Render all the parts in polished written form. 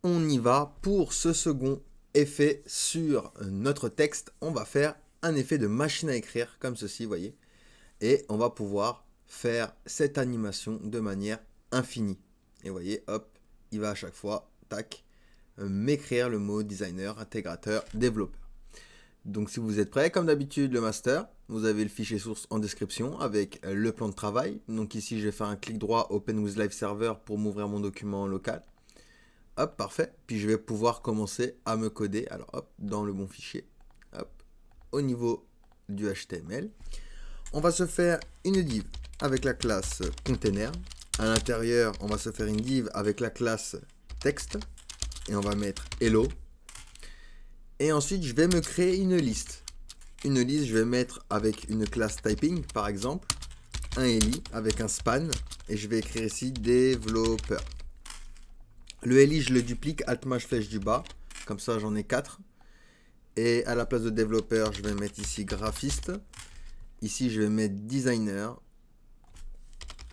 on y va pour ce second effet sur notre texte. On va faire un effet de machine à écrire comme ceci, vous voyez. Et on va pouvoir faire cette animation de manière infinie. Et vous voyez, hop, il va à chaque fois, tac, m'écrire le mot designer, intégrateur, développeur. Donc si vous êtes prêts, comme d'habitude, le master, vous avez le fichier source en description avec le plan de travail. Donc ici, je vais faire un clic droit Open with Live Server pour m'ouvrir mon document local. Hop, parfait. Puis je vais pouvoir commencer à me coder. Alors hop, dans le bon fichier. Hop, au niveau du HTML. On va se faire une div avec la classe container. À l'intérieur, on va se faire une div avec la classe texte. Et on va mettre hello. Et ensuite, je vais me créer une liste. Une liste, je vais mettre avec une classe typing, par exemple, un eli avec un span. Et je vais écrire ici développeur. Le eli, je le duplique, alt-maj flèche du bas. Comme ça, j'en ai 4. Et à la place de développeur, je vais mettre ici graphiste. Ici, je vais mettre designer.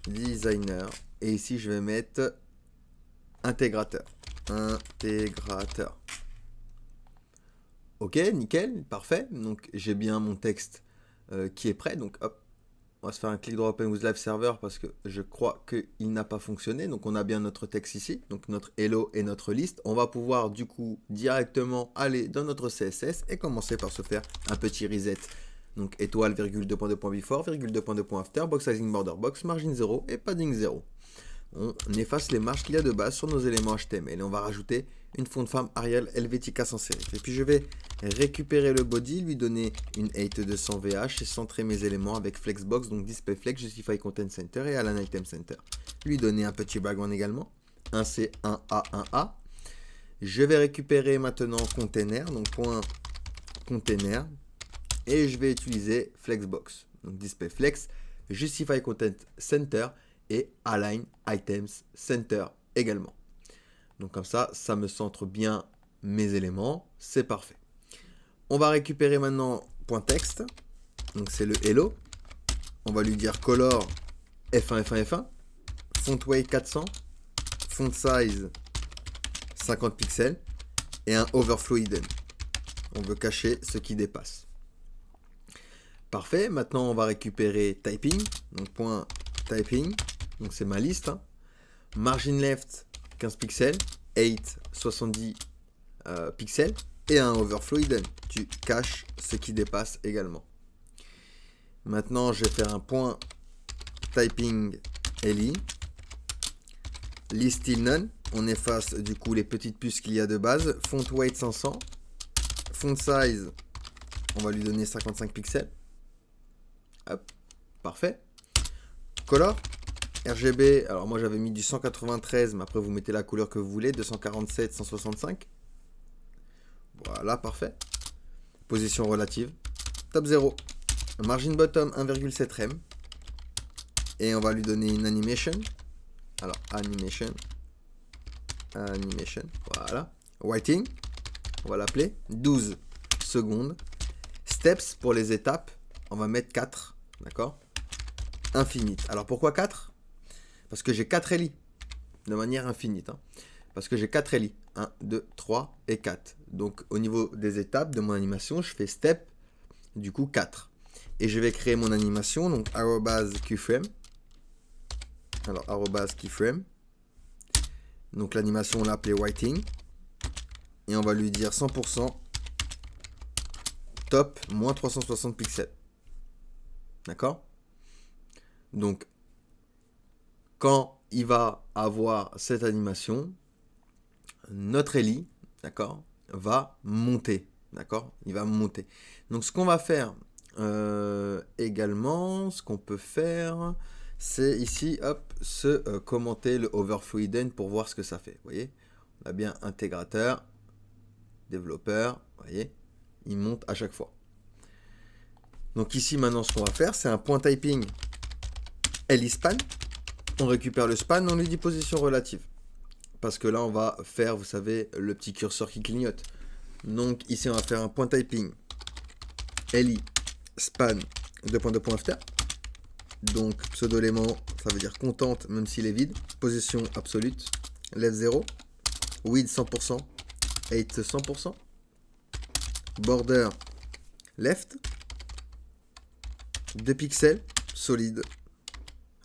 Designer. Et ici, je vais mettre intégrateur. Intégrateur. Ok, nickel, parfait. Donc, j'ai bien mon texte qui est prêt. Donc, hop, on va se faire un clic droit Open with Live Server parce que je crois qu'il n'a pas fonctionné. Donc, on a bien notre texte ici. Donc, notre hello et notre liste. On va pouvoir, du coup, directement aller dans notre CSS et commencer par se faire un petit reset. Donc, étoile, virgule, 2.2. Before, virgule, 2.2. After, box sizing, border box, margin 0 et padding 0. On efface les marges qu'il y a de base sur nos éléments HTML et on va rajouter une font de forme Arial Helvetica sans serif. Et puis je vais récupérer le body, lui donner une 8200 VH et centrer mes éléments avec Flexbox, donc Display Flex, Justify Content Center et Align Item Center. Lui donner un petit background également, un C, un A, un A. Je vais récupérer maintenant container, donc point container, et je vais utiliser Flexbox, donc Display Flex, Justify Content Center et Align Items Center également. Donc comme ça, ça me centre bien mes éléments, c'est parfait. On va récupérer maintenant point texte, donc c'est le hello. On va lui dire color F1, F1, F1, font weight 400, font size 50 pixels et un overflow hidden. On veut cacher ce qui dépasse. Parfait, maintenant on va récupérer typing, donc point typing. Donc c'est ma liste. Hein. Margin left 15 pixels, 8 70 pixels et un overflow hidden. Tu caches ce qui dépasse également. Maintenant je vais faire un point typing eli. List till none. On efface du coup les petites puces qu'il y a de base. Font weight 500. Font size, on va lui donner 55 pixels. Hop, parfait. Color. RGB, alors moi j'avais mis du 193, mais après vous mettez la couleur que vous voulez, 247, 165. Voilà, parfait. Position relative, top 0. Margin bottom 1,7 rem. Et on va lui donner une animation. Alors, animation. Animation, voilà. Whiting, on va l'appeler 12 secondes. Steps pour les étapes, on va mettre 4, d'accord. Infinite. Alors pourquoi 4 ? Parce que j'ai 4 ELI de manière infinite. Hein. Parce que j'ai 4 ELI. 1, 2, 3 et 4. Donc au niveau des étapes de mon animation, je fais step, du coup 4. Et je vais créer mon animation, donc arrobase keyframe. Alors arrobase keyframe. Donc l'animation on l'a appelée whiting. Et on va lui dire 100% top moins 360 pixels. D'accord ? Donc quand il va avoir cette animation, notre eli, d'accord, va monter, d'accord, il va monter. Donc ce qu'on va faire également, ce qu'on peut faire, c'est ici, hop, commenter le overflow hidden pour voir ce que ça fait. Vous voyez, on a bien intégrateur, développeur, vous voyez, il monte à chaque fois. Donc ici maintenant, ce qu'on va faire, c'est un point typing eli span. On récupère le span, on lui dit position relative. Parce que là, on va faire, vous savez, le petit curseur qui clignote. Donc ici, on va faire un point typing eli span 2.2. After. Donc pseudo-élément, ça veut dire contente, même s'il est vide. Position absolue, left 0. width 100%, height 100%, border left, 2 pixels, solide.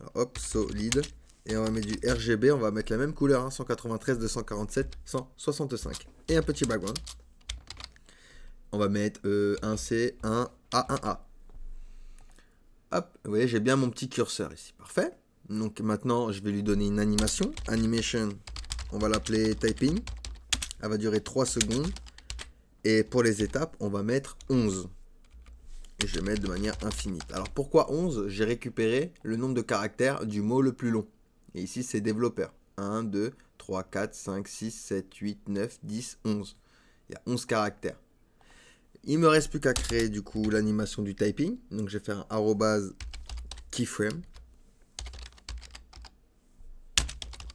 Alors, hop, solide. Et on va mettre du RGB, on va mettre la même couleur, hein, 193, 247, 165. Et un petit background. On va mettre un C, un A, un A. Hop, vous voyez, j'ai bien mon petit curseur ici. Parfait. Donc maintenant, je vais lui donner une animation. Animation, on va l'appeler typing. Elle va durer 3 secondes. Et pour les étapes, on va mettre 11. Et je vais mettre de manière infinie. Alors pourquoi 11? J'ai récupéré le nombre de caractères du mot le plus long. Et ici, c'est développeur. 1, 2, 3, 4, 5, 6, 7, 8, 9, 10, 11. Il y a 11 caractères. Il me reste plus qu'à créer du coup l'animation du typing. Donc je vais faire un arrobase keyframe.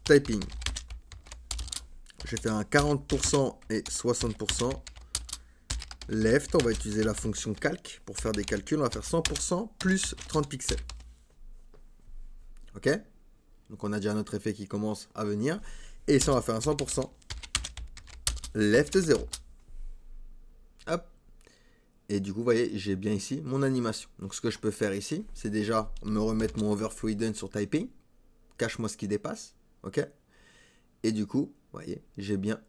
Typing. Je vais faire un 40% et 60%. Left, on va utiliser la fonction calc pour faire des calculs. On va faire 100% plus 30 pixels. Ok? Donc on a déjà notre effet qui commence à venir. Et ça, on va faire un 100%. Left 0. Hop. Et du coup, vous voyez, j'ai bien ici mon animation. Donc ce que je peux faire ici, c'est déjà me remettre mon overflow hidden sur typing. Cache-moi ce qui dépasse. Ok? Et du coup, vous voyez, j'ai bien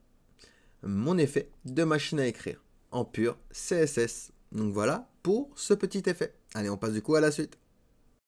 mon effet de machine à écrire en pur CSS. Donc voilà pour ce petit effet. Allez, on passe du coup à la suite.